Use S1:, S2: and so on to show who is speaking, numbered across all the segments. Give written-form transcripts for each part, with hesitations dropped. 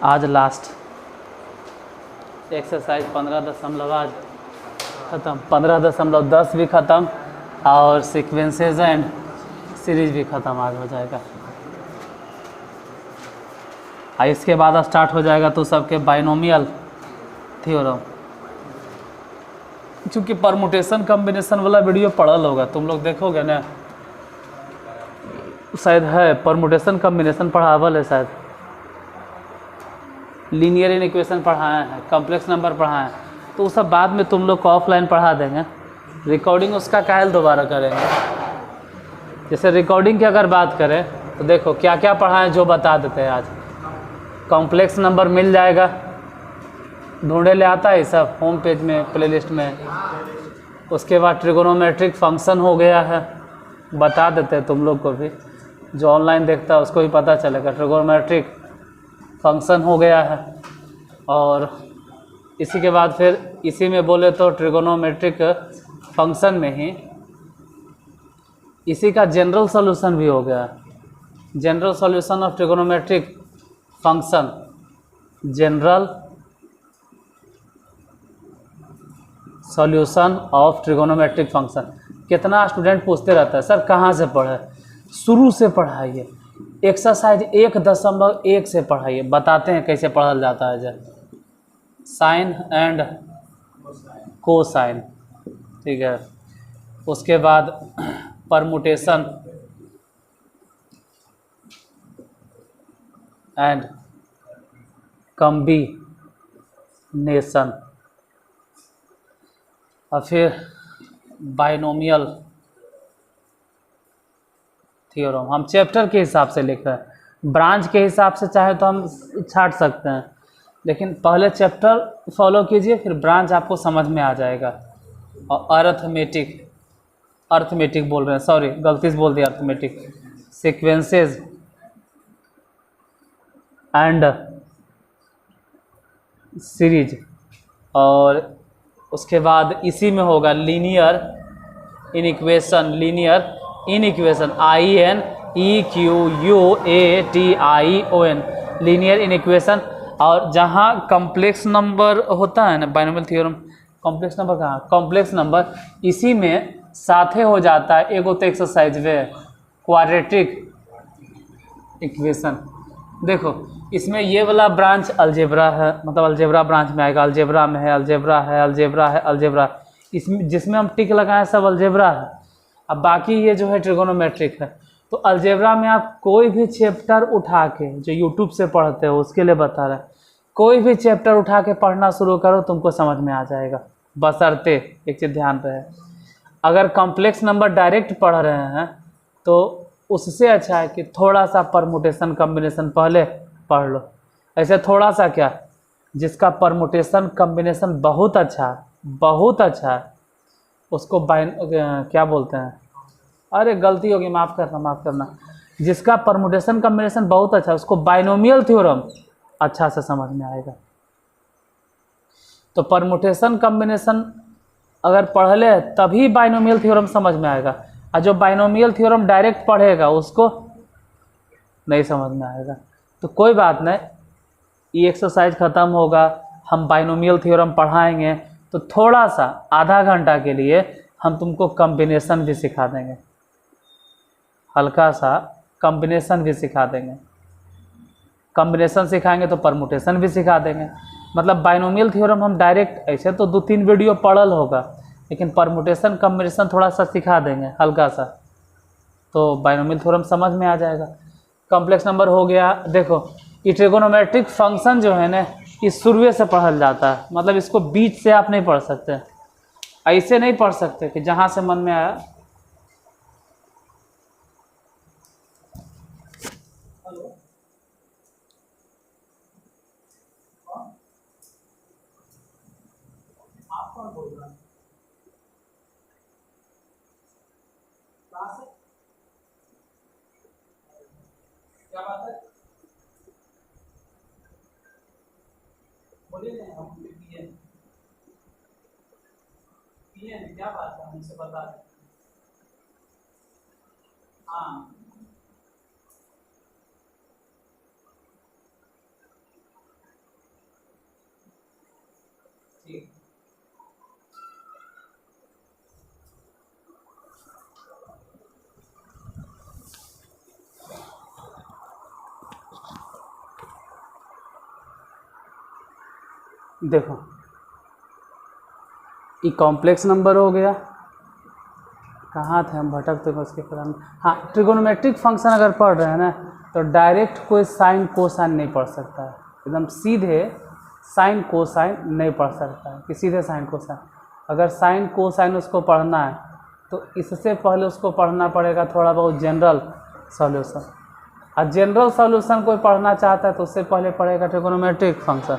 S1: आज last exercise 15.8 ख़त्म, 15.10 भी ख़त्म और सीक्वेंसेज एंड सीरीज भी ख़त्म आज हो जाएगा। इसके बाद स्टार्ट हो जाएगा तो सबके बाइनोमियल थ्योरम। चूँकि परमुटेशन कम्बिनेशन वाला वीडियो पढ़ल होगा, तुम लोग देखोगे ना, शायद है परमुटेशन कम्बिनेशन पढ़ावल है, शायद लीनियर इक्वेशन पढ़ाए हैं, कॉम्प्लेक्स नंबर पढ़ाए हैं, तो वो सब बाद में तुम लोग को ऑफलाइन पढ़ा देंगे। रिकॉर्डिंग उसका कायल दोबारा करेंगे। जैसे रिकॉर्डिंग की अगर बात करें तो देखो क्या क्या पढ़ाएं जो बता देते हैं आज। कॉम्प्लेक्स नंबर मिल जाएगा, ढूंढे ले आता है सब होम पेज में, प्लेलिस्ट में। उसके बाद ट्रिगोनोमेट्रिक फंक्शन हो गया है, बता देते हैं तुम लोग को भी, जो ऑनलाइन देखता है उसको भी पता चलेगा। ट्रिगोनोमेट्रिक फंक्शन हो गया है। और इसी के बाद फिर इसी में बोले तो ट्रिगोनोमेट्रिक फंक्शन में ही इसी का जनरल सॉल्यूशन भी हो गया। General solution of trigonometric function, general solution of trigonometric function. कितना स्टूडेंट पूछते रहता है सर कहाँ से पढ़े, शुरू से पढ़ाइए, एक्सरसाइज 1.1 से पढ़ाइए। बताते हैं कैसे पढ़ा जाता है। जब साइन एंड कोसाइन, ठीक है। उसके बाद परमुटेशन एंड कॉम्बिनेशन, और फिर बाइनोमियल थ्योरम। हम चैप्टर के हिसाब से लिख रहे हैं, ब्रांच के हिसाब से चाहे तो हम छाट सकते हैं, लेकिन पहले चैप्टर फॉलो कीजिए, फिर ब्रांच आपको समझ में आ जाएगा। और अर्थमेटिक बोल रहे हैं, सॉरी गलती से बोल दिया, अर्थमेटिक, सीक्वेंसेस एंड सीरीज। और उसके बाद इसी में होगा linear inequation, INEQUATION, linear inequation. और जहाँ कॉम्प्लेक्स नंबर होता है ना, बाइनोमियल थ्योरम, कॉम्प्लेक्स नंबर कहाँ, कॉम्प्लेक्स नंबर इसी में साथे हो जाता है। एगो तो एक्सरसाइज वे क्वाड्रेटिक इक्वेशन। देखो इसमें ये वाला ब्रांच अलजेब्रा है, मतलब अलजेब्रा ब्रांच में आएगा। अलजेब्रा में है, अलजेब्रा है, अलजेब्रा है, अलजेब्रा, इसमें जिसमें हम टिक लगाएं सब अलजेब्रा है। अब बाकी ये जो है ट्रिगोनोमेट्रिक है। तो अलजेब्रा में आप कोई भी चैप्टर उठा के, जो यूट्यूब से पढ़ते हो उसके लिए बता रहे हैं, कोई भी चैप्टर उठा के पढ़ना शुरू करो, तुमको समझ में आ जाएगा। बशर्ते एक चीज़ ध्यान रहे, अगर कॉम्प्लेक्स नंबर डायरेक्ट पढ़ रहे हैं तो उससे अच्छा है कि थोड़ा सा परमुटेशन कम्बिनेशन पहले पढ़ लो। ऐसे थोड़ा सा क्या, जिसका परमुटेशन कम्बिनेशन बहुत अच्छा है, उसको क्या बोलते हैं, अरे गलती होगी, माफ़ करना, जिसका परमुटेशन कम्बिनेशन बहुत अच्छा है उसको बाइनोमियल थ्योरम अच्छा से समझ में आएगा। तो परमुटेशन कम्बिनेशन अगर पढ़ ले तभी बाइनोमियल थ्योरम समझ में आएगा, और जो बाइनोमियल थ्योरम डायरेक्ट पढ़ेगा उसको नहीं समझ में आएगा। तो कोई बात नहीं, ये एक्सरसाइज ख़त्म होगा, हम बाइनोमियल थ्योरम पढ़ाएंगे, तो थोड़ा सा आधा घंटा के लिए हम तुमको कॉम्बिनेशन भी सिखा देंगे, हल्का सा कॉम्बिनेशन भी सिखा देंगे। कॉम्बिनेशन सिखाएंगे तो परमुटेशन भी सिखा देंगे। मतलब बाइनोमियल थ्योरम हम डायरेक्ट, ऐसे तो 2-3 वीडियो पढ़ल होगा, लेकिन परमुटेशन कॉम्बिनेशन थोड़ा सा सिखा देंगे हल्का सा, तो बाइनोमियल थ्योरम समझ में आ जाएगा। कॉम्प्लेक्स नंबर हो गया। देखो ये ट्रिगोनोमेट्रिक फंक्शन जो है ना, इस शुरू से पढ़ल जाता है, मतलब इसको बीच से आप नहीं पढ़ सकते, ऐसे नहीं पढ़ सकते कि जहाँ से मन में आया। आप कौन बोल रहा है? क्या बात है, बोलिए ना, हम पिए क्या बात है, हमसे बता रहे। हाँ देखो ये कॉम्प्लेक्स नंबर हो गया, कहाँ थे हम, भटकते बस के क्रम। हाँ, ट्रिगोनोमेट्रिक फंक्शन अगर पढ़ रहे हैं ना तो डायरेक्ट कोई साइन कोसाइन नहीं पढ़ सकता है, एकदम सीधे साइन कोसाइन नहीं पढ़ सकता है कि सीधे साइन कोसाइन। अगर साइन कोसाइन उसको पढ़ना है तो इससे पहले उसको पढ़ना पड़ेगा थोड़ा बहुत जनरल सॉल्यूशन, और जनरल सॉल्यूशन कोई पढ़ना चाहता है तो उससे पहले पढ़ेगा ट्रिगोनोमेट्रिक फंक्शन।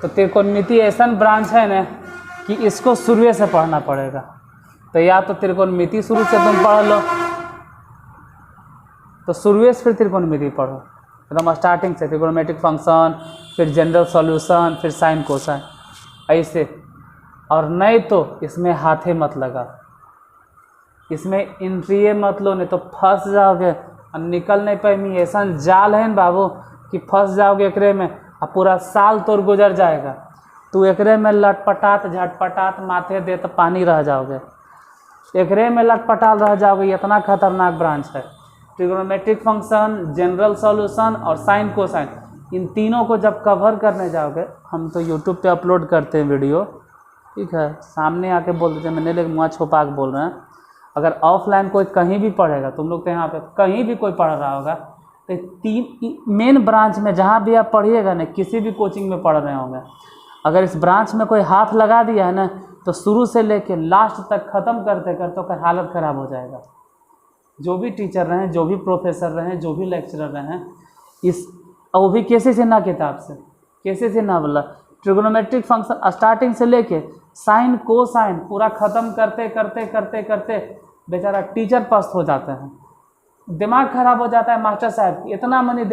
S1: तो त्रिकोणमिति ऐसा ब्रांच है ना कि इसको शुरू से पढ़ना पड़ेगा। तो या तो त्रिकोणमिति शुरू से तुम पढ़ लो, तो शुरू से फिर त्रिकोणमिति पढ़ो एकदम स्टार्टिंग से, त्रिकोणमेट्रिक फंक्शन, फिर जनरल सॉल्यूशन, फिर साइन कोसाइन ऐसे। और नहीं तो इसमें हाथे मत लगा, इसमें एंट्री मत लो, नहीं तो फंस जाओगे और निकल नहीं पाएंगे। ऐसा जाल है न बाबू कि फंस जाओगे एकरे में और पूरा साल तोर गुजर जाएगा। तू एकरे में लटपटात झटपटात माथे दे तो पानी रह जाओगे, एकरे में लटपटाल रह जाओगे। इतना खतरनाक ब्रांच है ट्रिगोनोमेट्रिक फंक्शन, जनरल सॉल्यूशन और साइन कोसाइन। इन तीनों को जब कवर करने जाओगे, हम तो यूट्यूब पे अपलोड करते हैं वीडियो, ठीक है, सामने आके बोल देते, मैंने लेकिन मुँह छुपा के बोल रहे हैं। अगर ऑफलाइन कोई कहीं भी पढ़ेगा, तुम लोग तो यहाँ पे कहीं भी कोई पढ़ रहा होगा, तो तीन मेन ब्रांच में जहाँ भी आप पढ़िएगा ना, किसी भी कोचिंग में पढ़ रहे होंगे, अगर इस ब्रांच में कोई हाथ लगा दिया है ना तो शुरू से लेके लास्ट तक ख़त्म करते करते तो हालत ख़राब हो जाएगा। जो भी टीचर रहें, जो भी प्रोफेसर रहें, जो भी लेक्चरर रहें, इस वो भी कैसे से ना किताब से, कैसे से ना बोला, ट्रिगोनोमेट्रिक फंक्शन स्टार्टिंग से लेके साइन कोसाइन पूरा ख़त्म करते करते करते करते बेचारा टीचर पस्त हो जाते हैं, दिमाग ख़राब हो जाता है। मास्टर साहब इतना मनी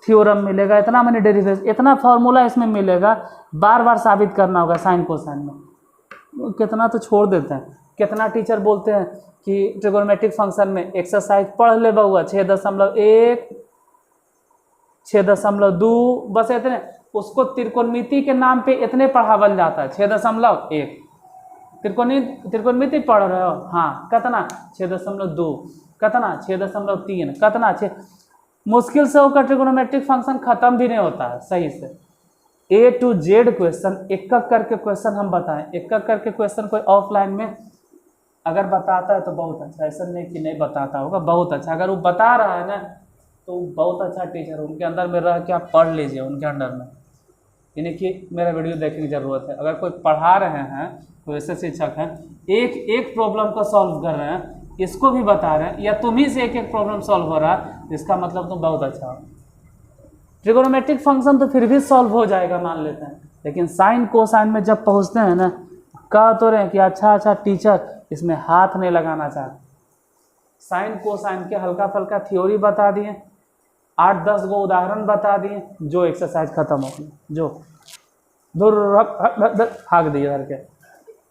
S1: थ्योरम मिलेगा, इतना मनी डेरिवेशन, इतना फार्मूला इसमें मिलेगा, बार बार साबित करना होगा साइन कोसाइन में। कितना तो छोड़ देते हैं। कितना टीचर बोलते हैं कि ट्रिगोनोमेट्रिक फंक्शन में एक्सरसाइज पढ़ ले बउआ 6.1 6.2 बस इतने, उसको त्रिकोणमिति के नाम पे इतने पढ़ावल जाता है 6.1। त्रिकोणमिति पढ़ रहे हो, हाँ कितना 6.2, कितना 6.3, कितना 6। मुश्किल से होकर ट्रिगोनोमेट्रिक फंक्शन खत्म भी नहीं होता है सही से। A to Z क्वेश्चन, एक एक करके क्वेश्चन हम बताएं, एक एक करके क्वेश्चन कोई ऑफलाइन में अगर बताता है तो बहुत अच्छा, ऐसा नहीं कि नहीं बताता होगा, बहुत अच्छा। अगर वो बता रहा है ना तो बहुत अच्छा टीचर, उनके अंदर में रह के आप पढ़ लीजिए उनके अंडर में, यानी कि मेरा वीडियो देखने की ज़रूरत है। अगर कोई पढ़ा रहे हैं, कोई ऐसे शिक्षक हैं, एक एक प्रॉब्लम को सॉल्व कर रहे हैं, इसको भी बता रहे हैं, या तुम ही से एक एक प्रॉब्लम सॉल्व हो रहा है, इसका मतलब तुम बहुत अच्छा हो। ट्रिगोनोमेट्रिक फंक्शन तो फिर भी सॉल्व हो जाएगा मान लेते हैं, लेकिन साइन कोसाइन में जब पहुंचते हैं ना, कह तो रहे हैं कि अच्छा टीचर इसमें हाथ नहीं लगाना चाहते। साइन कोसाइन के हल्का फल्का थ्योरी बता दिए, 8-10 गो उदाहरण बता दिए, जो एक्सरसाइज खत्म हो गई, जो दूर भाग दिए घर के।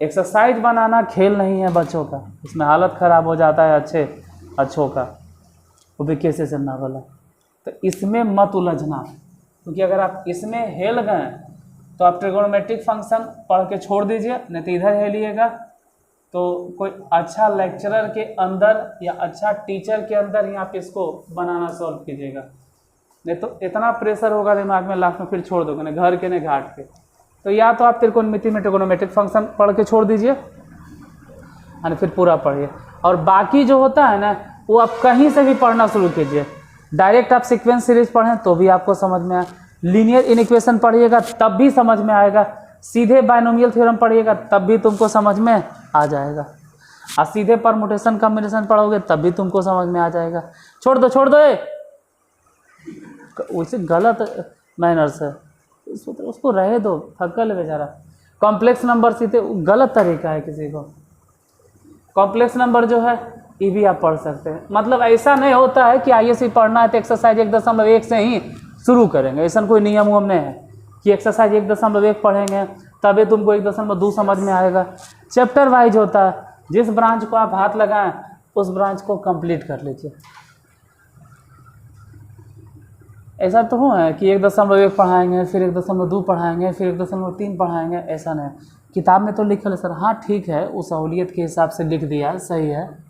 S1: एक्सरसाइज बनाना खेल नहीं है बच्चों का, इसमें हालत ख़राब हो जाता है अच्छों का, वो भी कैसे से ना बोला। तो इसमें मत उलझना, क्योंकि अगर आप इसमें हेल गए तो आप ट्रिगोनोमेट्रिक फंक्शन पढ़ के छोड़ दीजिए, नहीं तो इधर हेलिएगा तो कोई अच्छा लेक्चरर के अंदर या अच्छा टीचर के अंदर ही आप इसको बनाना सॉल्व कीजिएगा, नहीं तो इतना प्रेशर होगा दिमाग में, लास्ट में फिर छोड़ दोगे ना घर के न घाट के। तो या तो आप त्रिकोणमिति में ट्रिगोनोमेट्रिक फंक्शन पढ़ के छोड़ दीजिए और फिर पूरा पढ़िए, और बाकी जो होता है ना वो आप कहीं से भी पढ़ना शुरू कीजिए। डायरेक्ट आप सीक्वेंस सीरीज पढ़ें तो भी आपको समझ में आए, लीनियर इनइक्वेशन पढ़िएगा तब भी समझ में आएगा, सीधे बाइनोमियल थ्योरम पढ़िएगा तब भी तुमको समझ में आ जाएगा, और सीधे परमुटेशन कॉम्बिनेशन पढ़ोगे तब भी तुमको समझ में आ जाएगा। छोड़ दो वैसे गलत मैनर से, उसको रहे दो, थकल बेचारा। कॉम्प्लेक्स नंबर सीधे गलत तरीका है किसी को। कॉम्प्लेक्स नंबर जो है ये भी आप पढ़ सकते हैं, मतलब ऐसा नहीं होता है कि आईएससी पढ़ना है तो एक्सरसाइज 1.1 से ही शुरू करेंगे, ऐसा कोई नियम उम नहीं है कि एक्सरसाइज 1.1 पढ़ेंगे तभी तुमको 1.2 समझ में आएगा। चैप्टर वाइज होता है, जिस ब्रांच को आप हाथ लगाएं उस ब्रांच को कंप्लीट कर लीजिए। ऐसा तो हो है कि 1.1 पढ़ाएंगे, फिर 1.2 पढ़ाएंगे, फिर 1.3 पढ़ाएंगे, ऐसा नहीं। किताब में तो लिखल है सर, हाँ ठीक है, उस सहूलियत के हिसाब से लिख दिया, सही है।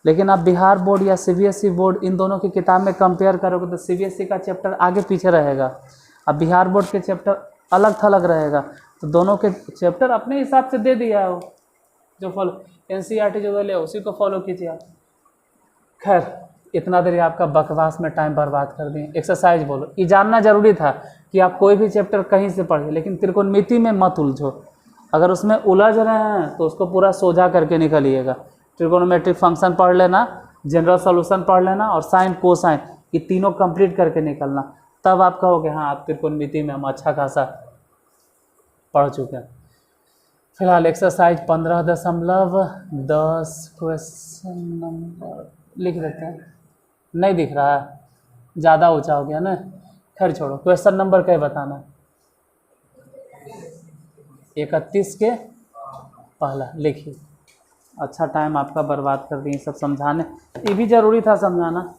S1: लेकिन आप बिहार बोर्ड या CBSE बोर्ड इन दोनों की किताब में कंपेयर करोगे तो CBSE का चैप्टर आगे पीछे रहेगा, अब बिहार बोर्ड के चैप्टर अलग थलग रहेगा। तो दोनों के चैप्टर अपने हिसाब से दे दिया हो, जो फॉलो NCERT जो ले उसी को फॉलो कीजिए आप। खैर इतना देर आपका बकवास में टाइम बर्बाद कर दिए। एक्सरसाइज बोलो, ये जानना जरूरी था कि आप कोई भी चैप्टर कहीं से पढ़िए, लेकिन त्रिकोणमिति में मत उलझो। अगर उसमें उलझ रहे हैं तो उसको पूरा सोझा करके निकलिएगा। ट्रिगोनोमेट्रिक फंक्शन पढ़ लेना, जनरल सॉल्यूशन पढ़ लेना, और साइन कोसाइन ये तीनों कंप्लीट करके निकलना, तब आप कहोगे हाँ आप त्रिकोणमिति में हम अच्छा खासा पढ़ चुके हैं। फिलहाल एक्सरसाइज 15.10 क्वेश्चन नंबर लिख देते हैं। नहीं दिख रहा है, ज़्यादा ऊंचा हो गया ना, खैर छोड़ो। क्वेश्चन नंबर क्या बताना, 31 के पहला लिखिए। अच्छा टाइम आपका बर्बाद कर दिए सब समझाने, ये भी ज़रूरी था समझाना।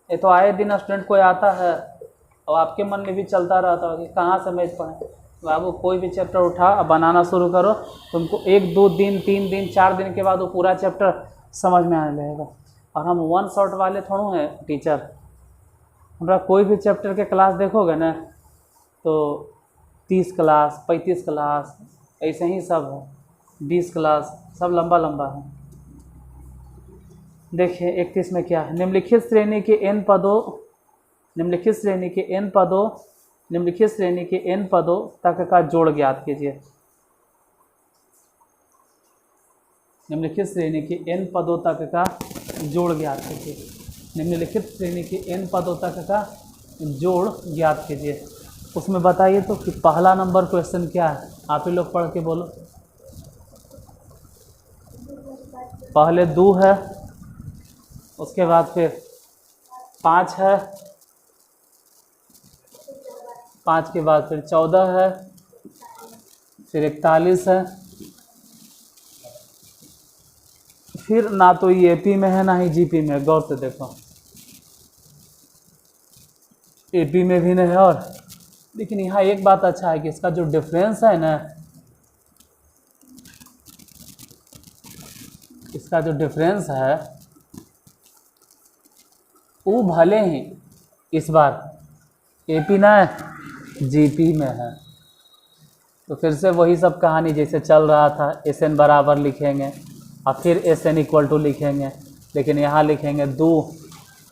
S1: ये तो आए दिन स्टूडेंट कोई आता है और आपके मन में भी चलता रहता है कि कहाँ से मैथ पढ़ें। बाबू कोई भी चैप्टर उठा और बनाना शुरू करो, तुमको 1 2 दिन 3 दिन 4 दिन के बाद वो पूरा चैप्टर समझ में आने लगेगा। और हम 1 शॉट वाले थोड़ो हैं टीचर, हमारा कोई भी चैप्टर के क्लास देखोगे ना तो 30 क्लास 35 क्लास ऐसे ही सब है, 20 क्लास सब लंबा लंबा है। देखिए 31 में क्या है, निम्नलिखित श्रेणी के n पदों निम्नलिखित श्रेणी के n पदों तक का जोड़ ज्ञात कीजिए। निम्नलिखित श्रेणी के n पदों तक का जोड़ ज्ञात कीजिए। निम्नलिखित श्रेणी के n पदों तक का जोड़ ज्ञात कीजिए। उसमें बताइए तो कि पहला नंबर क्वेश्चन क्या है, आप ही लोग पढ़ के बोलो। पहले 2 है, उसके बाद फिर 5 है, 5 के बाद फिर 14 है, फिर 41 है। फिर ना तो ये AP में है ना ही GP में, गौर से देखो AP में भी नहीं है। और लेकिन यहाँ एक बात अच्छा है कि इसका जो डिफरेंस है ना, इसका जो डिफरेंस है वो भले ही इस बार AP ना GP में है। तो फिर से वही सब कहानी जैसे चल रहा था, SN बराबर लिखेंगे और फिर SN इक्वल टू लिखेंगे, लेकिन यहाँ लिखेंगे 2,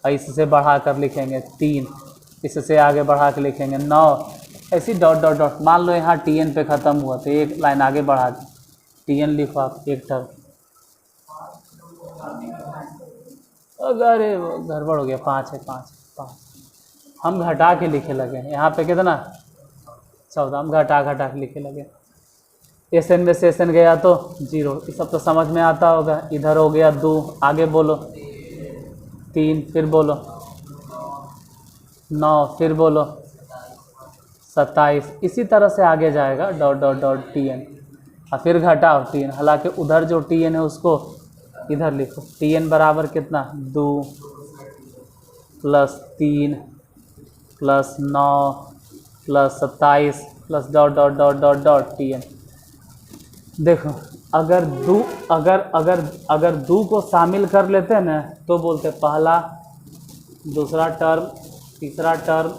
S1: इससे बढ़ा कर लिखेंगे 3, इससे आगे बढ़ा कर लिखेंगे 9, ऐसी डॉट डॉट डॉट। मान लो यहाँ TN पे ख़त्म हुआ तो एक लाइन आगे बढ़ा के TN लिखो आप एक टर्म। अरे वो गड़बड़ हो गया, 5 है, 5 हम घटा के लिखे लगे। यहाँ पे कितना 14, हम घटा के लिखे लगे। SN में से SN गया तो 0, ये सब तो समझ में आता होगा। इधर हो गया 2, आगे बोलो 3, फिर बोलो 9, फिर बोलो 27, इसी तरह से आगे जाएगा डॉट डॉट डॉट TN, और फिर घटाओ 3। हालांकि उधर जो TN है उसको इधर लिखो। TN बराबर कितना 2 + 3 + 9 + 27 + dot dot dot dot dot TN। देखो अगर दो को शामिल कर लेते हैं ना तो बोलते पहला, दूसरा टर्म, तीसरा टर्म,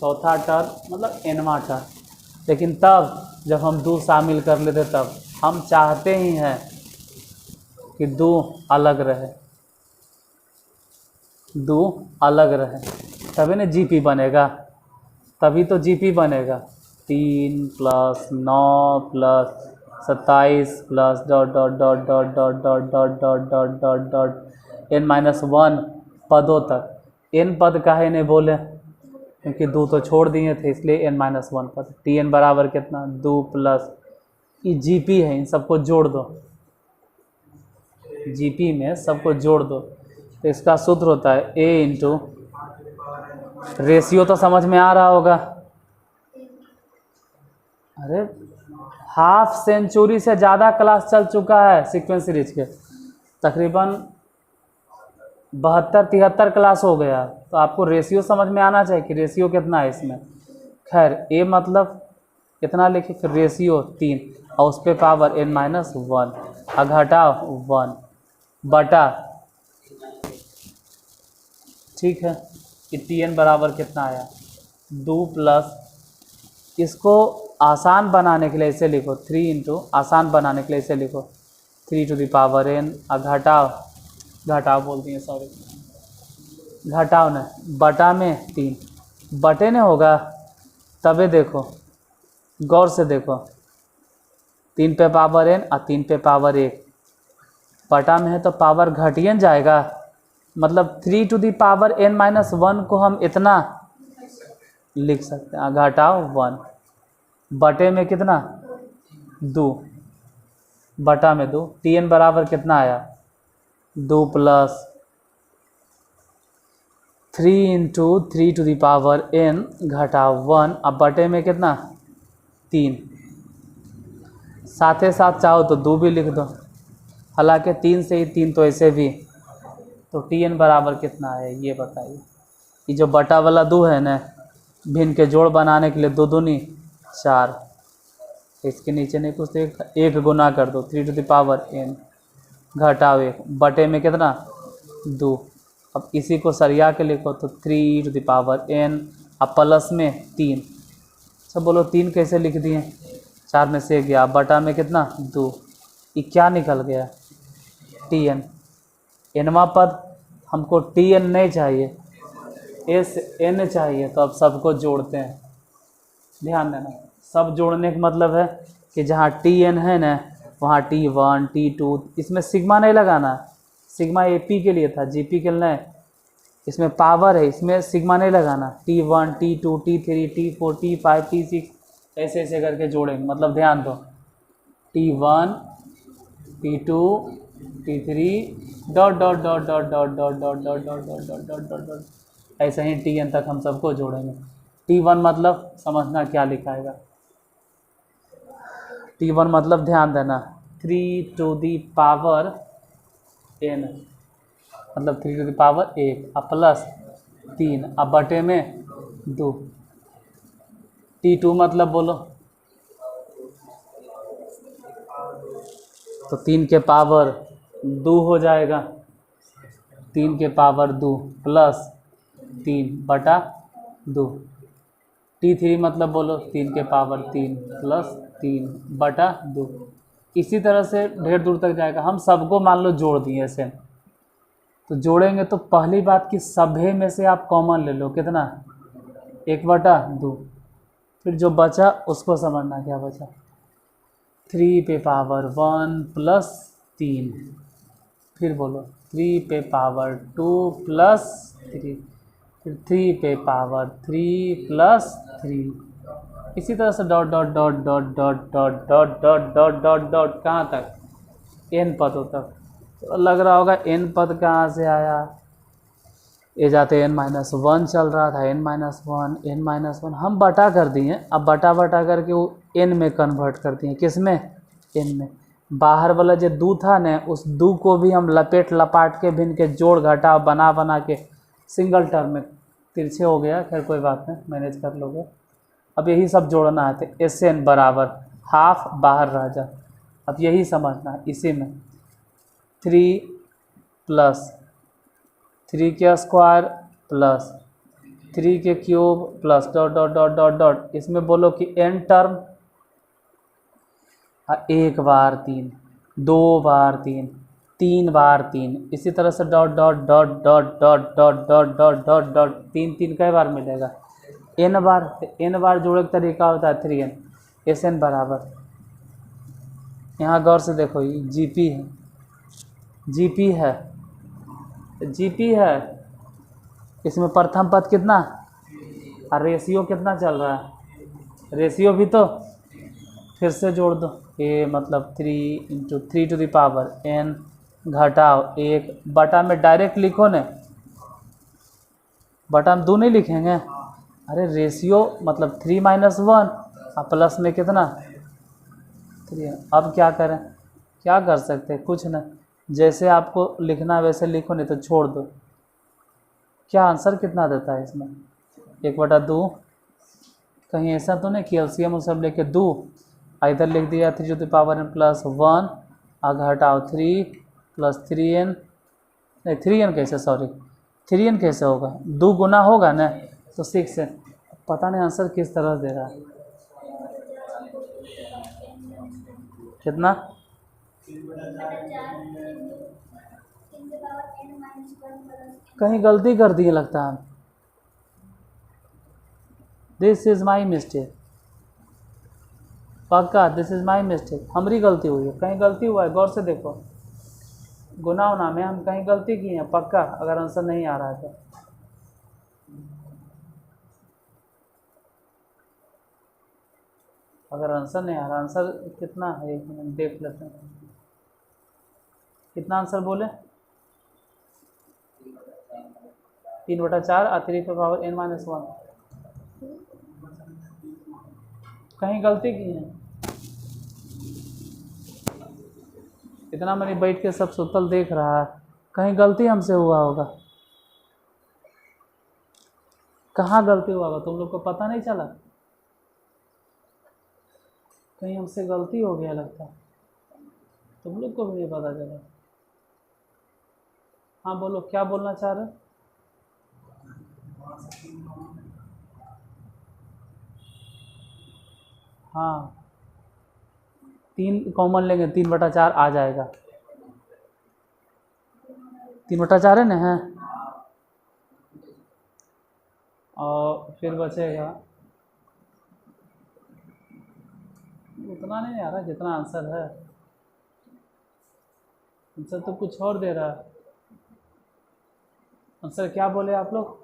S1: चौथा टर्म, मतलब nवां टर्म। लेकिन तब जब हम 2 शामिल कर लेते तब हम चाहते ही हैं कि 2 अलग रहे, 2 अलग रहे, तभी ना GP बनेगा, तभी तो GP बनेगा। 3 + 9 + 27 + dot dot dot dot dot dot dot dot dot dot dot n-1 पदों तक। n पद काहे नहीं बोले, क्योंकि 2 तो छोड़ दिए थे, इसलिए n-1 पद। TN बराबर कितना 2 + ये GP है, इन सबको जोड़ दो, GP में सबको जोड़ दो। तो इसका सूत्र होता है A × रेशियो, तो समझ में आ रहा होगा। अरे हाफ सेंचुरी से ज़्यादा क्लास चल चुका है सीक्वेंस सीरीज के, तकरीबन 72 73 क्लास हो गया, तो आपको रेशियो समझ में आना चाहिए कि रेशियो कितना है इसमें। खैर ए मतलब कितना लिखे, फिर रेशियो 3 और उस पर पावर n-1 घटाओ 1 बटा, ठीक है, कि Tn बराबर कितना आया 2 प्लस, इसको आसान बनाने के लिए इसे लिखो 3 इंटू, आसान बनाने के लिए इसे लिखो 3 टू द पावर n घटाओ बोल दिए सॉरी, घटाओ न बटा में 3 बटे ने होगा, तबे देखो गौर से देखो 3 पे पावर n और 3 पे पावर 1 बटा में है तो पावर घटियन जाएगा, मतलब 3 टू दी पावर n-1 को हम इतना लिख सकते हैं, घटाओ 1 बटे में कितना 2 बटा में 2, Tn बराबर कितना आया 2 plus 3 into 3 to the power n घटाओ 1, अब बटे में कितना 3, साथ ही साथ चाहो तो 2 भी लिख दो, हालांकि 3 से ही 3 तो ऐसे भी, तो Tn बराबर कितना है ये बताइए। ये जो बटा वाला 2 है ना, भिन्न के जोड़ बनाने के लिए 2 दूनी 4, इसके नीचे नहीं कुछ, एक गुना कर दो 3 टू द पावर n घटाओ 1 बटे में कितना 2, अब इसी को सरिया के लिखो तो 3 टू द पावर n अब प्लस में 3, सब बोलो 3 कैसे लिख दिए, 4 में से गया, बटा में कितना 2, ये क्या निकल गया Tn, nवा पद हमको Tn नहीं चाहिए, Sn चाहिए, तो अब सबको जोड़ते हैं, ध्यान देना सब जोड़ने का मतलब है कि जहाँ Tn है ना वहाँ T1 T2, इसमें सिग्मा नहीं लगाना, सिग्मा AP के लिए था, GP के लिए नहीं, इसमें पावर है, इसमें सिग्मा नहीं लगाना, T1 T2 T3 T4 T5 T6 ऐसे ऐसे करके जोड़ेंगे, मतलब ध्यान दो T1 T2 T3 dot dot dot dot dot dot dot dot dot dot dot dot dot dot, ऐसे ही Tn तक हम सबको जोड़ेंगे। T1 मतलब समझना क्या लिखाएगा, T1 मतलब ध्यान देना 3 टू दी पावर n, मतलब 3 टू दी पावर 1 अब प्लस 3 अब बटे में 2, T2 मतलब बोलो तो 3 के पावर 2 हो जाएगा, 3 के पावर 2 प्लस 3 बटा 2, T3 मतलब बोलो 3 के पावर 3 प्लस 3 बटा 2, इसी तरह से ढेर दूर तक जाएगा। हम सबको मान लो जोड़ दिए ऐसे, तो जोड़ेंगे तो पहली बात कि सभे में से आप कॉमन ले लो, कितना 1 बटा 2, फिर जो बचा उसको समझना क्या बचा, 3 पे पावर 1 प्लस 3, फिर बोलो 3 पे पावर 2 प्लस 3, फिर 3 पे पावर 3 प्लस 3, इसी तरह से dot dot dot dot dot dot dot dot dot dot dot कहाँ तक n पदों तक। तो लग रहा होगा n पद कहाँ से आया, ये जाते n-1 चल रहा था, n-1 हम बटा कर दिए, अब बटा करके वो n में कन्वर्ट कर दिए, किस में n में, बाहर वाला जो 2 था ना उस 2 को भी हम लपाट के भिन्न के जोड़ घटाव बना के सिंगल टर्म में तिरछे हो गया, खैर कोई बात नहीं मैनेज कर लोगे। अब यही सब जोड़ना है तो Sn बराबर हाफ बाहर रह जा, अब यही समझना है, इसी में 3 प्लस 3 के स्क्वायर प्लस 3 के cube plus dot dot dot dot dot, इसमें बोलो कि n टर्म 1 बार 3 2 बार 3 3 बार 3, इसी तरह से dot dot dot dot dot dot dot dot dot dot 3 कई बार मिलेगा n बार, n बार जोड़े का तरीका होता है 3n, Sn बराबर, यहाँ गौर से देखो ये GP है, GP है, GP है, इसमें प्रथम पद कितना और रेशियो कितना चल रहा है, रेशियो भी तो फिर से जोड़ दो, ये मतलब 3 into 3 to the power n घटाओ 1 बटा में डायरेक्ट लिखो ने, बटा में 2 नहीं लिखेंगे, अरे रेशियो मतलब 3 - 1 और प्लस में कितना 3, अब क्या करें, क्या कर सकते हैं कुछ ना, जैसे आपको लिखना वैसे लिखो, नहीं तो छोड़ दो, क्या आंसर कितना देता है इसमें? 1/2। कहीं ऐसा तो नहीं कि एलसीएम सब लेके 2, इधर लिख दिया 3n + 1, आगे हटाओ 3 + 3n, नहीं 3n कैसे, सॉरी 3n कैसे होगा, 2 गुना होगा ना तो 6 है। पता नहीं आंसर किस तरह दे रहा है। कितना? कहीं गलती कर दी लगता है। दिस इज माई मिस्टेक, पक्का दिस इज माई मिस्टेक, हमारी गलती हुई है, कहीं गलती हुआ है, गौर से देखो। गुना उना में हम कहीं गलती की है पक्का, अगर आंसर नहीं आ रहा है तो। अगर आंसर नहीं आ रहा, आंसर कितना है एक मिनट देख लेते हैं। कितना आंसर बोले? 3/4 और 3n-1। कहीं गलती की है, इतना मैंने बैठ के सब सुतल देख रहा है, कहीं गलती हमसे हुआ होगा। कहाँ गलती हुआ होगा तुम लोग को पता नहीं चला? कहीं हमसे गलती हो गया लगता, तुम लोग को भी नहीं पता चला। हाँ बोलो, क्या बोलना चाह रहे? हाँ 3 कॉमन लेंगे, 3/4 आ जाएगा। 3/4 है ना, है। और फिर बचेगा, उतना नहीं आ रहा जितना आंसर है। आंसर तो कुछ और दे रहा है। आंसर क्या बोले आप लोग?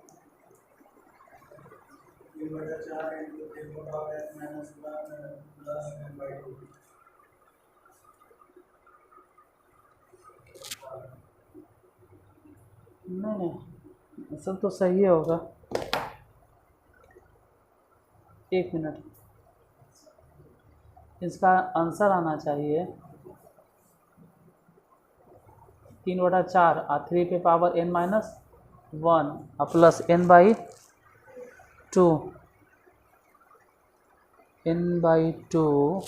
S1: नहीं, आंसर तो सही होगा। एक मिनट, इसका आंसर आना चाहिए 3/4 और 3n-1 प्लस n/2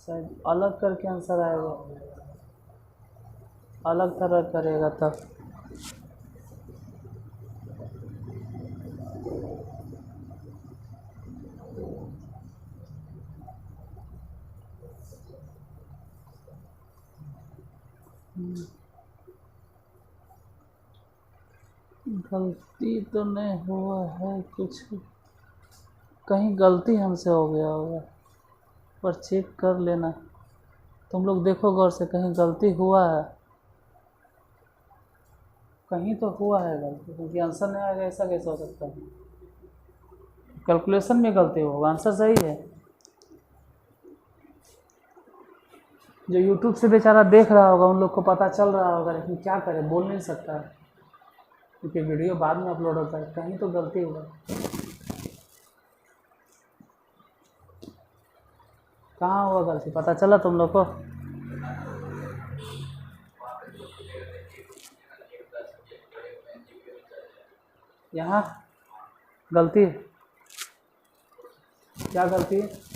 S1: शायद अलग करके आंसर आएगा, अलग तरह करेगा तब। गलती तो नहीं हुआ है कुछ, कहीं गलती हमसे हो गया होगा, पर चेक कर लेना। तुम लोग देखो गौर से, कहीं गलती हुआ है, कहीं तो हुआ है गलती, क्योंकि आंसर नहीं आएगा ऐसा कैसे हो सकता है? कैलकुलेशन में गलती होगा, आंसर सही है। जो यूट्यूब से बेचारा देख रहा होगा उन लोग को पता चल रहा होगा, लेकिन क्या करे, बोल नहीं सकता है क्योंकि वीडियो बाद में अपलोड होता है। कहीं तो गलती हुआ, कहाँ हुआ गलती, पता चला तुम लोग को? यहाँ गलती, क्या गलती है?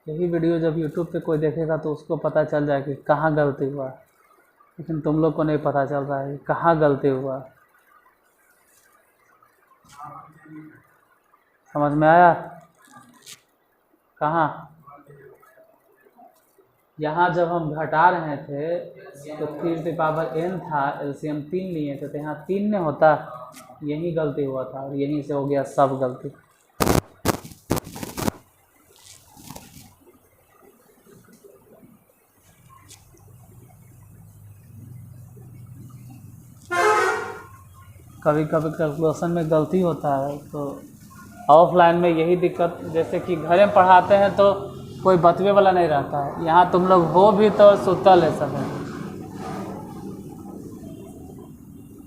S1: यही वीडियो जब यूट्यूब पे कोई देखेगा तो उसको पता चल जाए कि कहाँ गलती हुआ, लेकिन तुम लोग को नहीं पता चल रहा है कहाँ गलती हुआ। समझ में आया? कहाँ? यहाँ जब हम घटा रहे थे तो 3n था, एलसीएम 3 लिए थे तो यहाँ 3 नहीं होता, यही गलती हुआ था और यहीं से हो गया सब गलती। कभी कभी कैलकुलेशन में गलती होता है, तो ऑफलाइन में यही दिक्कत, जैसे कि घर में पढ़ाते हैं तो कोई बतवे वाला नहीं रहता है। यहाँ तुम लोग हो भी तो सुतल है सब है,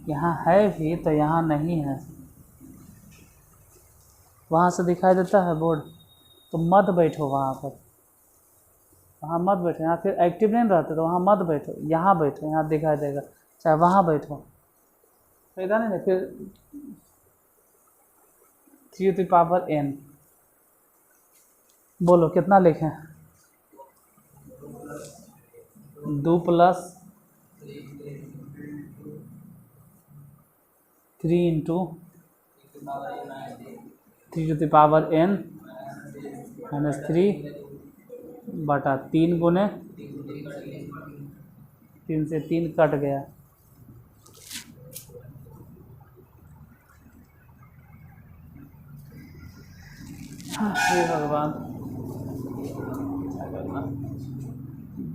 S1: यहाँ है भी तो यहाँ नहीं है। वहाँ से दिखाई देता है बोर्ड, तो मत बैठो वहाँ पर, वहाँ मत बैठो, यहाँ फिर एक्टिव नहीं रहते तो वहाँ मत बैठो, यहाँ बैठो, यहाँ दिखाई देगा, चाहे वहाँ बैठो, फायदा नहीं है। फिर 3n बोलो कितना लिखें? 2 + 3 × 3n -3 3 गुने 3 से 3 कट गया, हे भगवान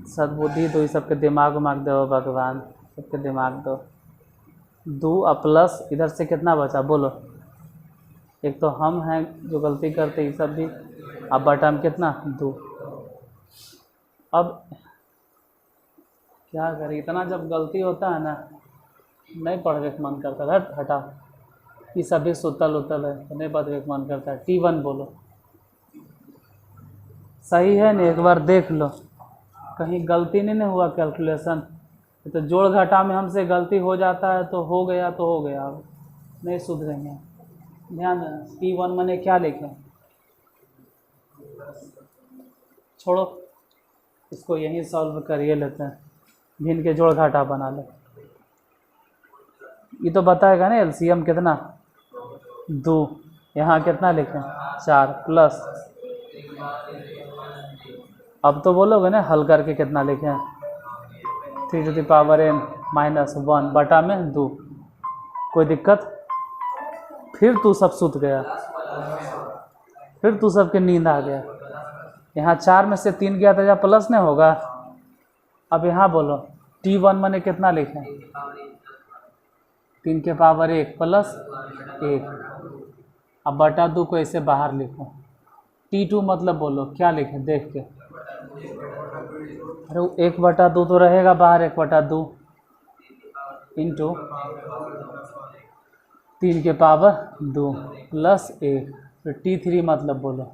S1: सद्बुद्धि दो, सबके दिमाग उमाग दो भगवान, सबके दिमाग दो। 2 प्लस इधर से कितना बचा बोलो? एक तो हम हैं जो गलती करते ये सब भी, अब बटा में कितना 2। अब क्या करें, इतना जब गलती होता है ना, नहीं पढ़ने का मन करता है, हटा ये सब भी सुतल उतल है तो नहीं पढ़ने का मन करता है। T1 बोलो, सही है ना? एक बार देख लो कहीं गलती नहीं हुआ कैलकुलेशन, तो जोड़ घटा में हमसे गलती हो जाता है तो हो गया तो हो गया, अब नहीं सुधरेंगे। ध्यान देना, T1 मैंने क्या लिखे, छोड़ो इसको यहीं सॉल्व करिए लेते हैं, भिन्न के जोड़ घाटा बना ले। ये तो बताएगा ना एलसीएम कितना 2, यहाँ कितना लिखें 4 प्लस, अब तो बोलोगे ना हल करके कितना लिखें 3n -1 बटा में 2। कोई दिक्कत? फिर तू सब सुत गया, फिर तू सबके नींद आ गया। यहाँ 4 में से 3 गया तो या प्लस नहीं होगा। अब यहाँ बोलो T1 मैंने कितना लिखें 3 के पावर 1 प्लस 1, अब बटा 2 को ऐसे बाहर लिखो। T2 मतलब बोलो क्या लिखें देख के, अरे 1/2 तो रहेगा बाहर, 1/2 इंटू 3 के पावर 2 प्लस 1, फिर T3 मतलब बोलो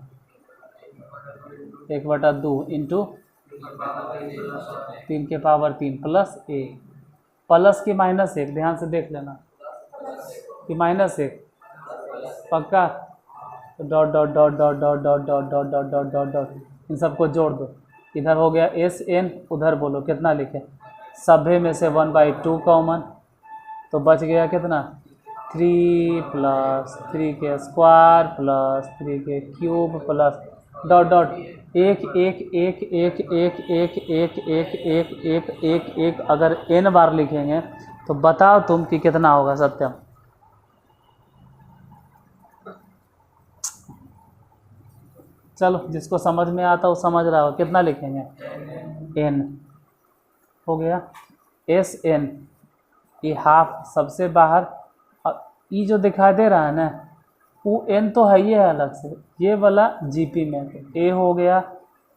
S1: 1/2 इंटू 3 के पावर 3 प्लस 1, प्लस की -1, ध्यान से देख लेना कि -1 पक्का, dot dot dot dot dot dot dot dot dot dot dot dot in सबको जोड़ दो। इधर हो गया SN, उधर बोलो कितना लिखे, सभे में से 1/2 कॉमन, तो बच गया कितना 3 + 3 के स्क्वायर प्लस 3 के क्यूब प्लस डॉट डॉट 1 1 1 1 1 1 1 1 1 1 1 1। अगर n बार लिखेंगे तो बताओ तुम कि कितना होगा सत्यम? चलो जिसको समझ में आता वो समझ रहा हो, कितना लिखेंगे n हो गया SN, ये हाफ सबसे बाहर, ये जो दिखाई दे रहा है ना वो n तो है ही है अलग से, ये वाला GP में तो a हो गया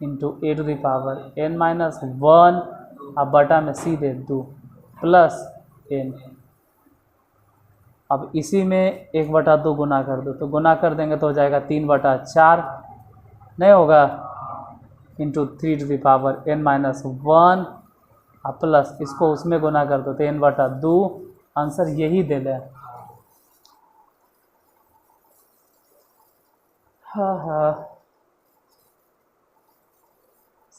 S1: इंटू a⁻n -1, अब बटा में सीधे 2 प्लस n। अब इसी में 1/2 गुना कर दो, तो गुना कर देंगे तो हो जाएगा 3/4, नहीं होगा इंटू 3n -1, अब प्लस इसको उसमें गुना कर दो तो n/2, आंसर यही दे लें। हाँ हाँ,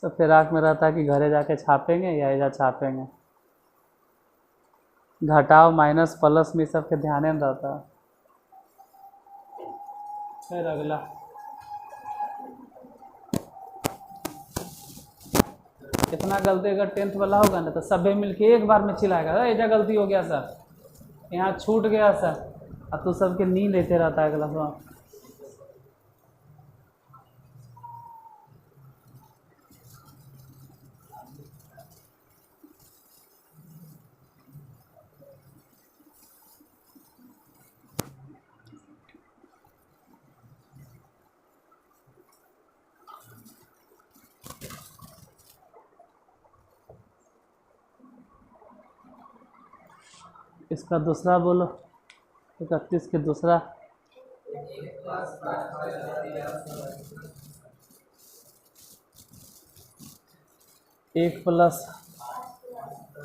S1: सब फिराक में रहता है कि घरे जाके छापेंगे या इधर छापेंगे, घटाव माइनस प्लस में सबके ध्यान में रहता है। फिर अगला इतना गलती अगर 10th वाला होगा ना तो सभी मिलके एक बार में चिल्लाएगा ऐसा गलती हो गया सर, यहाँ छूट गया सर, अब तो सबके नींद लेते रहता है क्लास में। इसका दूसरा बोलो, 31 के दूसरा। 1 plus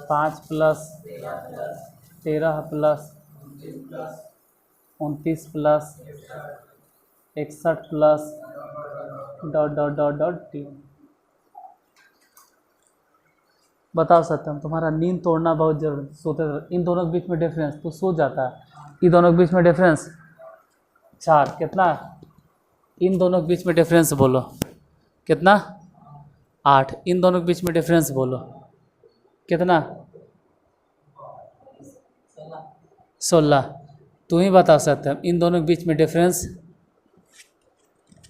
S1: 5 plus 13 plus 29 plus 61 plus dot dot dot dot T. बताओ सत्यम, तुम्हारा नींद तोड़ना बहुत जरूरी, सोते इन दोनों के बीच में डिफरेंस, तो सो जाता है। इन दोनों के बीच में डिफरेंस 4, कितना? इन दोनों के बीच में डिफरेंस बोलो कितना? 8। इन दोनों के बीच में डिफरेंस बोलो कितना? 16। तू ही बता सकते हैं इन दोनों के बीच में डिफरेंस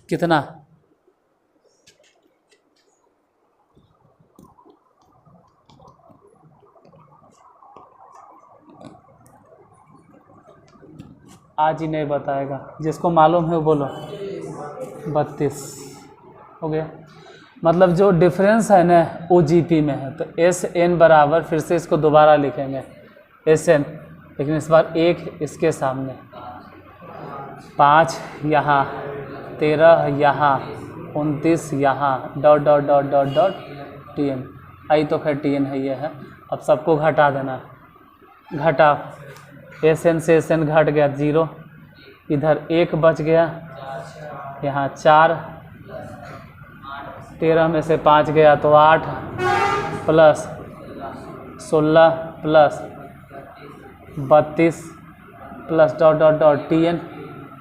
S1: कितना? आज ही नहीं बताएगा, जिसको मालूम है वो बोलो। 32 हो गया। मतलब जो डिफरेंस है ना वो जीपी में है, तो एस एन बराबर, फिर से इसको दोबारा लिखेंगे एस एन, लेकिन इस बार 1 इसके सामने, 5 यहाँ, 13 यहाँ, 29 यहाँ, dot dot dot dot dot T N. आई तो खैर टी एन है, ये है। अब सबको घटा देना, घटा एस एन से एस एन घट गया 0, इधर 1 बच गया, यहाँ 4, 13 में से 5 गया तो 8 plus 16 plus 32 plus dot dot dot T N,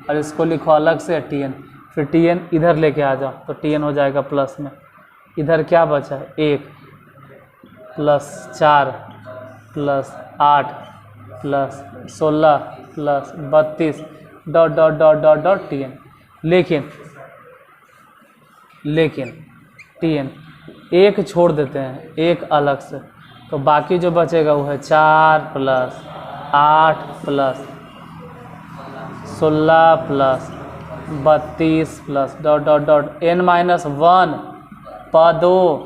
S1: और इसको लिखो अलग से टी एन। फिर टी एन इधर लेके आ जाओ तो टी एन हो जाएगा प्लस में। इधर क्या बचा है? 1 plus 4 plus 8 plus 16 plus 32 dot dot dot dot dot T N. लेकिन टी एन 1 छोड़ देते हैं, 1 अलग से, तो बाकी जो बचेगा वो है 4 plus 8 plus 16 plus 32 plus dot dot dot n-1 पदों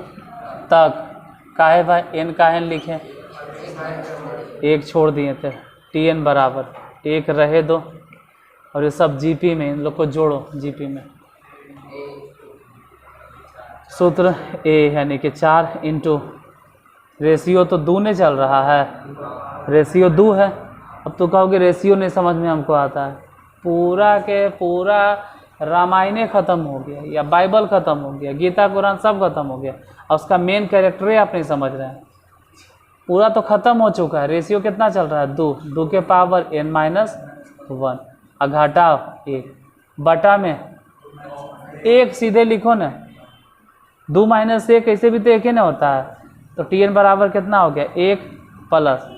S1: तक। काहे भाई n काहे लिखे? 1 छोड़ दिए थे। टी एन बराबर 1 रहे दो, और ये सब जीपी में, इन लोग को जोड़ो जीपी में। सूत्र ए यानी कि 4 इंटू रेशियो तो 2 नहीं चल रहा है, रेशियो 2 है। अब तो कहोगे रेशियो नहीं समझ में हमको आता है, पूरा के पूरा रामायण ख़त्म हो गया या बाइबल ख़त्म हो गया, गीता कुरान सब ख़त्म हो गया, और उसका मेन कैरेक्टर ही आप नहीं समझ रहे हैं। पूरा तो ख़त्म हो चुका है। रेशियो कितना चल रहा है? 2 के पावर n-1, और घटाओ 1 बटा में 1 सीधे लिखो ना, 2 - 1 कैसे भी तो 1 ही ना होता है। तो टी एन बराबर कितना हो गया? 1 प्लस,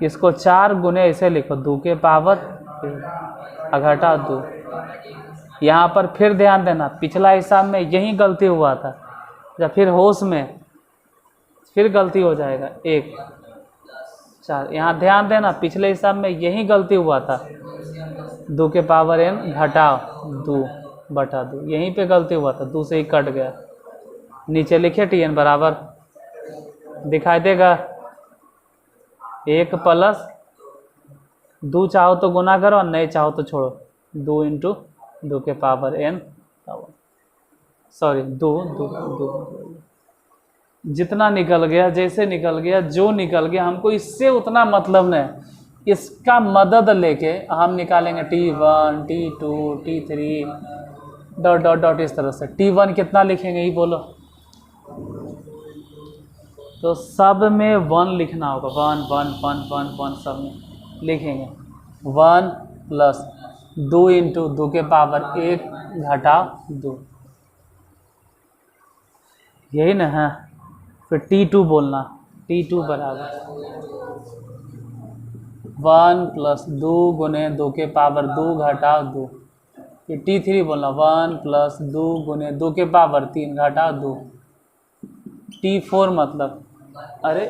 S1: इसको 4 गुने ऐसे लिखो, 2 के पावर 1, और घटाओ 2। यहाँ पर फिर ध्यान देना, पिछला हिसाब में यही गलती हुआ था, या फिर होश में फिर गलती हो जाएगा 1 4। यहाँ ध्यान देना, पिछले हिसाब में यही गलती हुआ था, 2 के पावर n घटाओ 2 बटा 2, यहीं पे गलती हुआ था, 2 से ही कट गया। नीचे लिखे टी एन बराबर, दिखाई देगा 1 प्लस 2, चाहो तो गुना करो, नहीं चाहो तो छोड़ो, 2 इंटू 2 के पावर n, सॉरी 2 जितना निकल गया, जैसे निकल गया, जो निकल गया, हमको इससे उतना मतलब नहीं। इसका मदद लेके हम निकालेंगे T1 T2 T3 dot dot dot, इस तरह से। T1 कितना लिखेंगे ये बोलो? तो सब में 1 लिखना होगा, 1 1 1 1 1 सब में लिखेंगे। 1 प्लस 2 इंटू 2 के पावर 1 घटाओ 2, यही ना है। फिर T2 बोलना, T2 बराबर 1 प्लस 2 गुने 2 के पावर 2 घटाओ 2। फिर T3 बोलना 1 प्लस 2 गुने 2 के पावर 3 घटाओ 2। T4 मतलब, अरे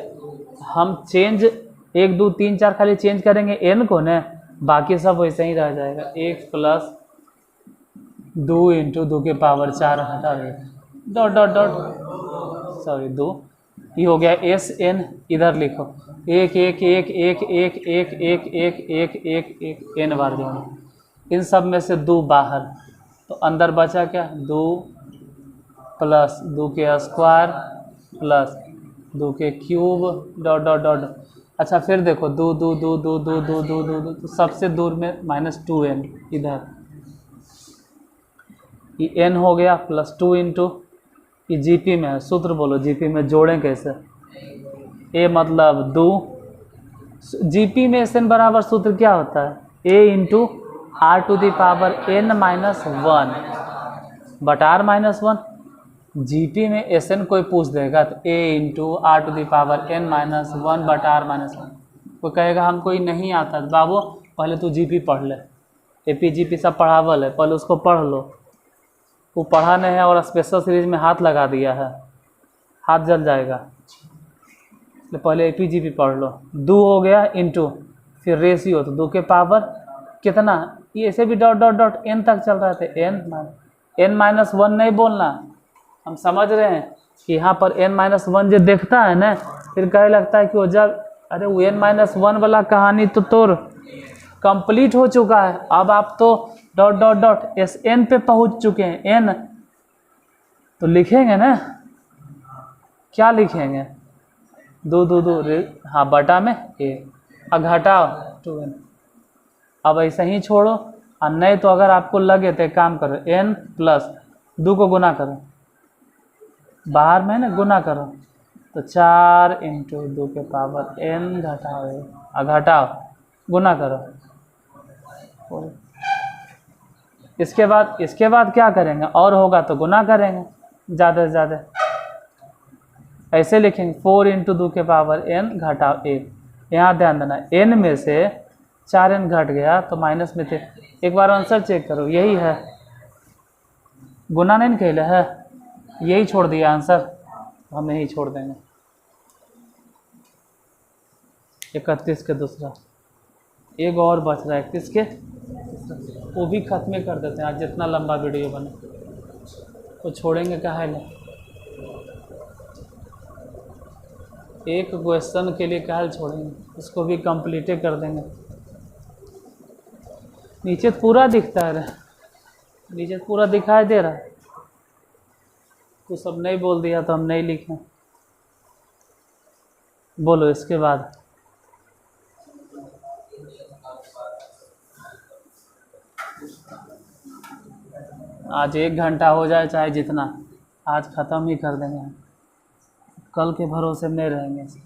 S1: हम चेंज 1 2 3 4 खाली चेंज करेंगे n को न, बाकी सब वैसे ही रह जाएगा। 1 प्लस 2 इंटू 2 के पावर 4 हटा देगा, डॉट डॉट डॉट, सॉरी 2 ये हो गया एस एन, इधर लिखो एक एक एक एक एक एक एक एक एक एक एक एन बार जोड़ो, इन सब में से 2 बाहर, तो अंदर बचा क्या 2 प्लस 2 के स्क्वायर प्लस 2 के क्यूब डॉट डॉट डॉट। अच्छा फिर देखो 2 2 2 2 2 2 2 2 2, तो सबसे दूर में -2n इधर, ये n हो गया प्लस 2 इंटू, ये जीपी में है, सूत्र बोलो जीपी में जोड़ें कैसे, a मतलब 2, जीपी में एस एन बराबर सूत्र क्या होता है a into R to the power n minus 1 बटा r माइनस 1। जीपी में एस एन कोई पूछ देगा तो a into R to the power n minus 1 बटा r माइनस 1। कोई कहेगा हमको ये नहीं आता तो बाबू पहले तू जीपी पढ़ ले, एपी जीपी सब पढ़ावल है, पहले उसको पढ़ लो। वो पढ़ा नहीं है और स्पेशल सीरीज में हाथ लगा दिया है, हाथ जल जाएगा, तो पहले एपी जीपी पढ़ लो। 2 हो गया इंटू फिर रेशियो, तो 2 के पावर कितना, ये ऐसे भी डॉट डॉट डॉट n तक चल रहा था, n माइनस 1 नहीं बोलना, हम समझ रहे हैं कि यहाँ पर n माइनस 1 जो देखता है ना फिर कहे लगता है कि वो जब, अरे वो n माइनस 1 वाला कहानी तो तोर कंप्लीट हो चुका है, अब आप तो dot dot dot S N पे पहुँच चुके हैं, n तो लिखेंगे ना, क्या लिखेंगे 2 2 2 हाँ बटा में a, अब घटाओ 2n, अब ऐसे ही छोड़ो, और नहीं तो अगर आपको लगे तो एक काम करो n प्लस 2 को गुना करो, बाहर में ना गुना करो, तो 4 इंटू 2 के पावर n घटाओ a, घटाओ गुना करो। इसके बाद क्या करेंगे, और होगा तो गुना करेंगे ज़्यादा से ज़्यादा, ऐसे लिखेंगे 4 इंटू 2 के पावर n घटाओ 1। यहाँ ध्यान देना n में से 4n घट गया तो माइनस में थे, एक बार आंसर चेक करो, यही है, गुना नहीं कहले है, यही छोड़ दिया आंसर, हम यही छोड़ देंगे 31 के दूसरा, एक और बच रहा है 31 के, वो भी खत्म कर देते हैं आज, जितना लंबा वीडियो बने वो छोड़ेंगे काहे ले, एक क्वेश्चन के लिए काहे छोड़ेंगे, उसको भी कंप्लीट कर देंगे। नीचे पूरा दिखता है, नीचे पूरा दिखाई दे रहा है, कुछ सब नहीं बोल दिया तो हम नहीं लिखें, बोलो इसके बाद। आज 1 घंटा हो जाए चाहे जितना, आज ख़त्म ही कर देंगे, कल के भरोसे में नहीं रहेंगे।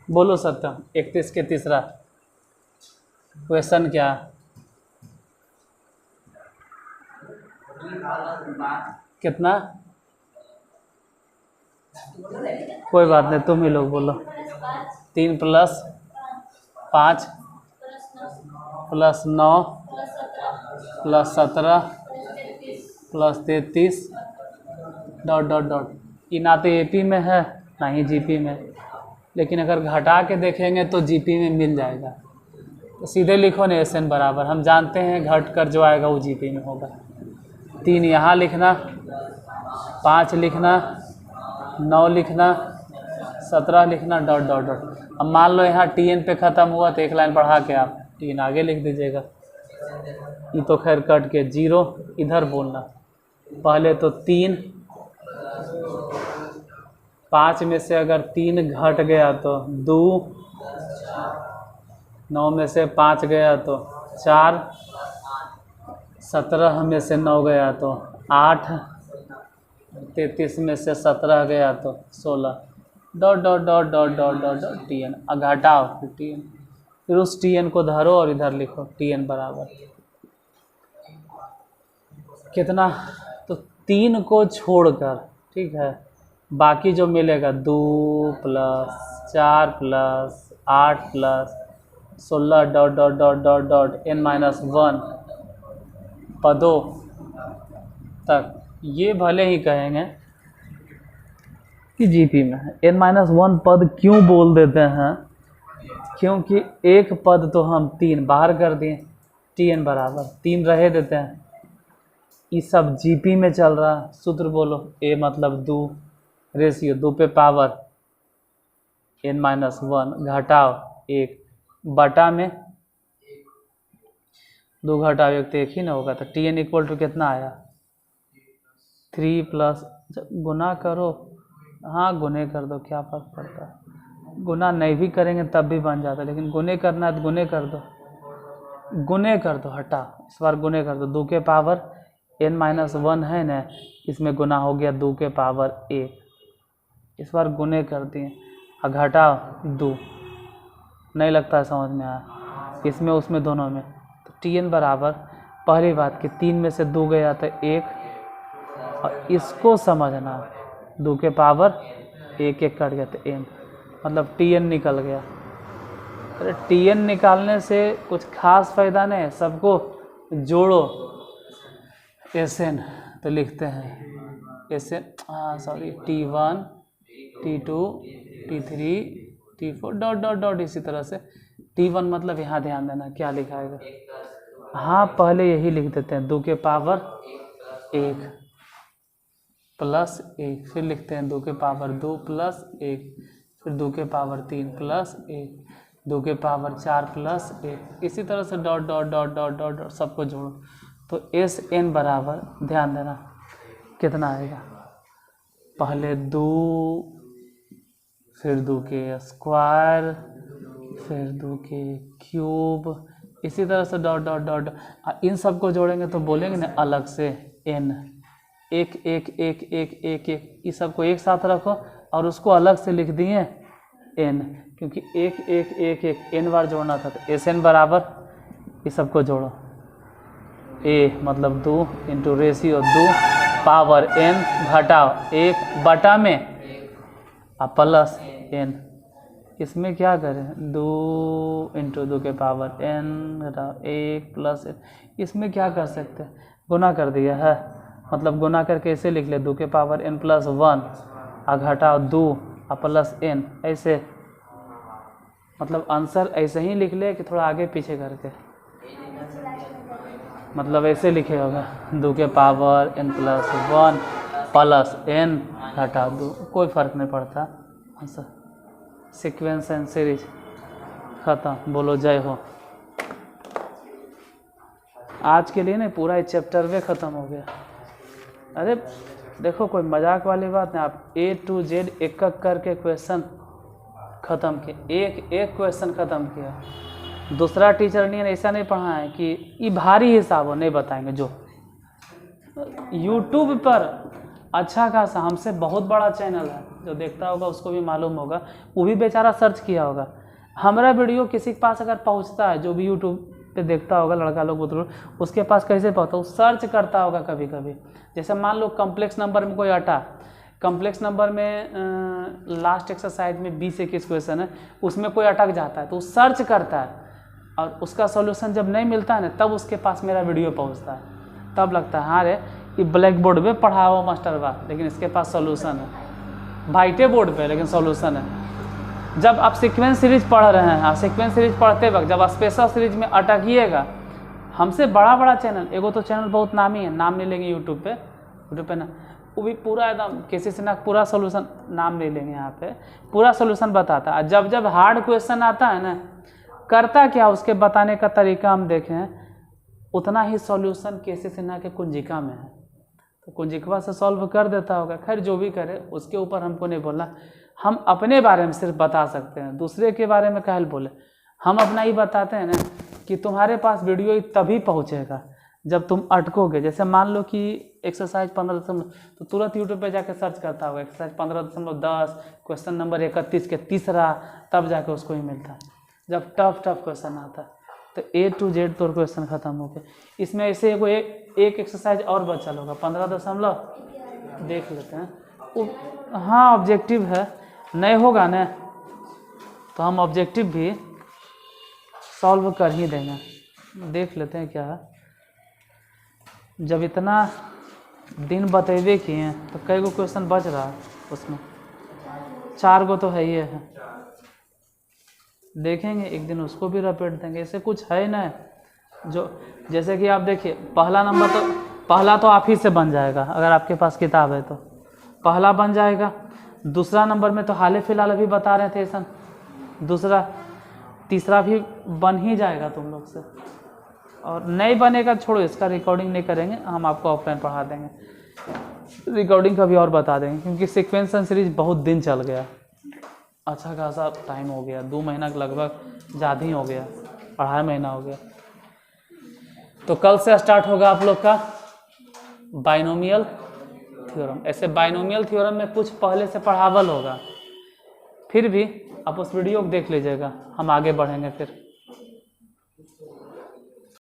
S1: बोलो सत्यम, 31 के तीसरा क्वेश्चन क्या, कितना, कोई बात नहीं तुम ही लोग बोलो, 3 plus 5 plus 9 plus 17 plus 33 dot dot dot, ये ना तो एपी में है ना ही जीपी में, लेकिन अगर घटा के देखेंगे तो जीपी में मिल जाएगा, तो सीधे लिखो ना एस एन बराबर, हम जानते हैं घट कर जो आएगा वो जीपी में होगा। 3 यहाँ लिखना, 5 लिखना, 9 लिखना, 17 लिखना डॉट डॉट डॉट। अब मान लो यहाँ टीएन पे ख़त्म हुआ तो एक लाइन बढ़ा के आप टीएन आगे लिख दीजिएगा, ये तो खैर कट के 0 इधर बोलना, पहले तो 3, 5 में से अगर 3 घट गया तो 2, 9 में से 5 गया तो 4, 17 में से 9 गया तो 8, 33 में से 17 गया तो 16 dot dot dot dot dot dot dot T N, घटाओ फिर टी एन, फिर उस टी एन को धरो और इधर लिखो टी एन बराबर कितना, तो 3 को छोड़कर, ठीक है, बाकी जो मिलेगा 2 plus 4 plus 8 plus 16 dot dot dot dot dot n-1 पदों तक ये भले ही कहेंगे कि जीपी में है। n-1 पद क्यों बोल देते हैं? क्योंकि एक पद तो हम 3 बाहर कर दिए, tn बराबर 3 रहे देते हैं। ये सब जीपी में चल रहा है। सूत्र बोलो, a मतलब 2 रेशियो 2 पे पावर n-1 घटाओ 1 बटा में 2 घटाओ 1 तो 1 ही ना होगा। तो tn इक्वल टू कितना आया? 3 प्लस गुना करो, हाँ गुने कर दो, क्या फर्क पड़ता है। गुना नहीं भी करेंगे तब भी बन जाता है, लेकिन गुने करना है तो गुने कर दो, गुने कर दो, हटा इस बार गुने कर दो। 2 के पावर n-1 है ना, इसमें गुना हो गया 2 के पावर 1, इस बार गुने कर दिए और घटाओ 2, नहीं लगता है समझ में आया इसमें उसमें दोनों में। तो tn बराबर पहली बात कि 3 में से 2 गया तो 1, और इसको समझना 2 के पावर 1 1 कट गया तो n, मतलब tn निकल गया। अरे tn निकालने से कुछ खास फायदा नहीं है, सबको जोड़ो Sn, तो लिखते हैं Sn, sorry T1 T2 T3 T4 dot dot dot, इसी तरह से T1 मतलब यहाँ ध्यान देना क्या लिखाएगा, हाँ पहले यही लिख देते हैं 2 के पावर 1 प्लस 1, फिर लिखते हैं 2 के पावर 2 प्लस 1, फिर 2 के पावर 3 प्लस 1, 2 के पावर 4 प्लस 1, इसी तरह से dot dot dot dot dot dot सबको जोड़ो। तो Sn बराबर ध्यान देना कितना आएगा, पहले 2 फिर 2 के स्क्वायर फिर 2 के क्यूब, इसी तरह से डॉट डॉट डॉट, इन सबको जोड़ेंगे तो बोलेंगे ना अलग से n, 1 1 1 1 1 1, इस सबको एक साथ रखो और उसको अलग से लिख दिए n, क्योंकि 1 1 1 1 n बार जोड़ना था। तो Sn बराबर इस सबको जोड़ो, a मतलब 2 इंटू रेशियो 2 पावर n घटाओ 1 बटा में प्लस n, इसमें क्या करें 2 इंटू 2 के पावर n घटाओ 1 प्लस n, इसमें क्या कर सकते हैं, गुना कर दिया है, मतलब गुना करके ऐसे लिख ले 2 के पावर n प्लस 1 और घटाओ 2 और प्लस n, ऐसे मतलब आंसर ऐसे ही लिख ले कि थोड़ा आगे पीछे करके, मतलब ऐसे लिखे होगा 2 के power n plus 1 plus n घटाओ 2, कोई फ़र्क नहीं पड़ता आंसर। सीक्वेंस एंड सीरीज ख़त्म, बोलो जय हो। आज के लिए ना पूरा ये चैप्टर में ख़त्म हो गया। अरे देखो कोई मजाक वाली बात नहीं, आप A to Z एक एक करके क्वेश्चन ख़त्म किए, एक एक क्वेश्चन ख़त्म किया। दूसरा टीचर ने ऐसा नहीं पढ़ा है कि ये भारी हिसाब हो, नहीं बताएंगे। जो यूट्यूब पर अच्छा खासा, हमसे बहुत बड़ा चैनल है, जो देखता होगा उसको भी मालूम होगा, वो भी बेचारा सर्च किया होगा। हमारा वीडियो किसी के पास अगर पहुंचता है, जो भी यूट्यूब पे देखता होगा लड़का लोग बुजुर्ग, उसके पास कैसे पहुंचता, वो सर्च करता होगा कभी कभी। जैसे मान लो कम्प्लेक्स नंबर में कोई अटा, कम्प्लेक्स नंबर में लास्ट एक्सरसाइज में 20-21 क्वेश्चन है, उसमें कोई अटक जाता है तो वो सर्च करता है, और उसका सॉल्यूशन जब नहीं मिलता है ना, तब उसके पास मेरा वीडियो पहुंचता है। तब लगता है हाँ रे ये ब्लैक बोर्ड पे पढ़ा हुआ मास्टर बा, लेकिन इसके पास सॉल्यूशन है, वाइटे बोर्ड पे लेकिन सॉल्यूशन है। जब आप सीक्वेंस सीरीज पढ़ रहे हैं, आप सीक्वेंस सीरीज पढ़ते वक्त जब आप स्पेशल सीरीज में अटकिएगा, हमसे बड़ा बड़ा चैनल, एगो तो चैनल बहुत नामी है, नाम नहीं लेंगे यूट्यूब पे ना, वो भी पूरा एकदम किसी से ना पूरा सोल्यूशन, नाम नहीं लेंगे यहाँ पे, पूरा सोल्यूशन बताता है। जब जब हार्ड क्वेश्चन आता है ना, करता क्या उसके बताने का तरीका हम देखें, उतना ही सॉल्यूशन केसी सिन्हा के कुंजिका में है, तो कुंजिकवा से सॉल्व कर देता होगा। खैर जो भी करे उसके ऊपर हमको नहीं बोलना, हम अपने बारे में सिर्फ बता सकते हैं, दूसरे के बारे में काहे बोले। हम अपना ही बताते हैं ना कि तुम्हारे पास वीडियो तभी पहुँचेगा जब तुम अटकोगे। जैसे मान लो कि एक्सरसाइज 15 तो तुरंत यूट्यूब पे जाके सर्च करता होगा एक्सरसाइज 15.10 क्वेश्चन नंबर 31 के तीसरा, तब जाके उसको ही मिलता है जब टफ क्वेश्चन आता है। तो A to Z तो क्वेश्चन ख़त्म हो गए। इसमें ऐसे एक एक्सरसाइज और बचा होगा 15 देख लेते हैं। हाँ ऑब्जेक्टिव है, नहीं होगा ना तो हम ऑब्जेक्टिव भी सॉल्व कर ही देंगे। देख लेते हैं क्या, जब इतना दिन बतेबे किए हैं तो कई गो क्वेश्चन बच रहा है उसमें, 4 गो तो है ही है। देखेंगे एक दिन उसको भी रपेट देंगे। ऐसे कुछ है ना जो, जैसे कि आप देखिए पहला तो आप ही से बन जाएगा, अगर आपके पास किताब है तो पहला बन जाएगा। दूसरा नंबर में तो हाल फिलहाल अभी बता रहे थे ऐसा, दूसरा तीसरा भी बन ही जाएगा तुम लोग से। और नहीं बनेगा छोड़ो, इसका रिकॉर्डिंग नहीं करेंगे, हम आपको ऑफलाइन पढ़ा देंगे, रिकॉर्डिंग का भी और बता देंगे, क्योंकि सीक्वेंसन सीरीज बहुत दिन चल गया, अच्छा खासा टाइम हो गया, 2 महीना लगभग ज़्यादा ही हो गया, 2.5 महीना हो गया। तो कल से स्टार्ट होगा आप लोग का बाइनोमियल थ्योरम। ऐसे बाइनोमियल थ्योरम में कुछ पहले से पढ़ावल होगा, फिर भी आप उस वीडियो को देख लीजिएगा, हम आगे बढ़ेंगे फिर।